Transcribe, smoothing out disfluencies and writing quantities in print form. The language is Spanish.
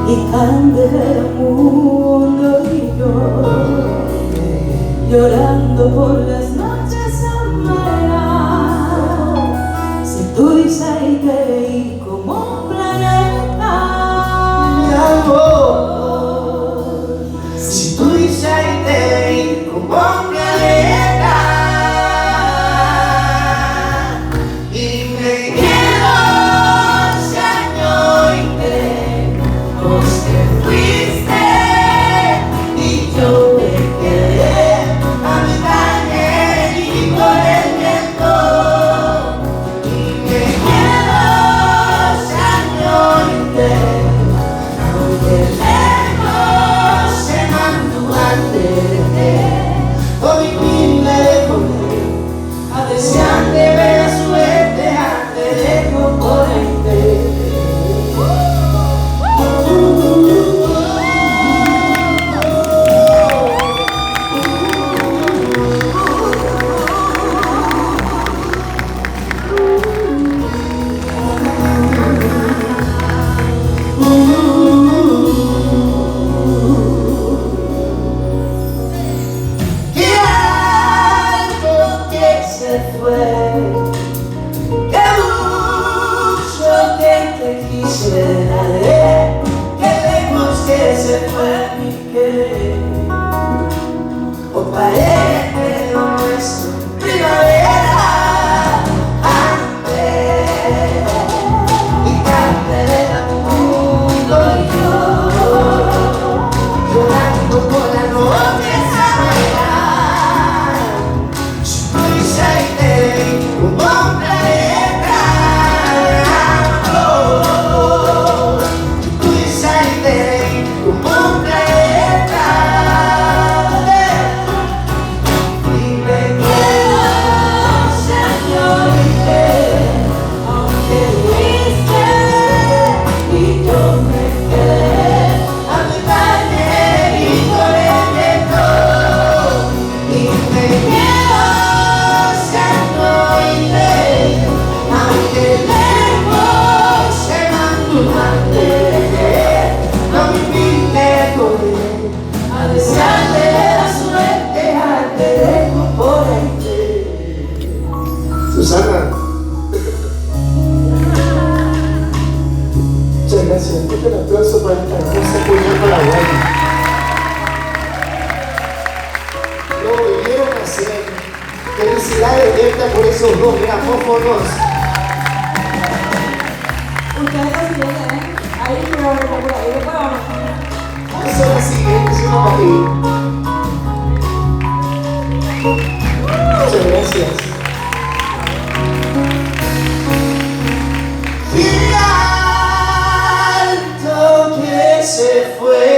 y tan del mundo y yo llorando por las noches amargas. Si tú dices y te veí como un planeta, mi amor, si tú dices y te veí como un planeta, y me quedo ese año entero que fuiste y yo me quedé a mi calle y por el viento, y me quedo ese año entero, aunque lejos se mantuve con mi pinta de poder, a desearte ver la suerte antes de componente. Que mucho que te quisiera que lejos que se fue mi querer, o parece lo nuestro primavera antes, y cante del mundo y yo llorando por la noche amarga. Como un planeta, oh, tú dices como un planeta, y me quedo señorita, aunque fuiste y yo me quedé a mi calle y por el viento, y me quedo aunque lejos se mantuve, no me impide correr a desearle la suerte al componente. Susana, muchas gracias. Un aplauso para esta hermosa cuña paraguaya. Lo volvieron a hacer. Felicidades, Delta, por esos 2 gramófonos. ustedes lo tienen, ahí por ahí, después vamos. Eso es la siguiente, si no aquí. Muchas gracias. Y alto que se fue.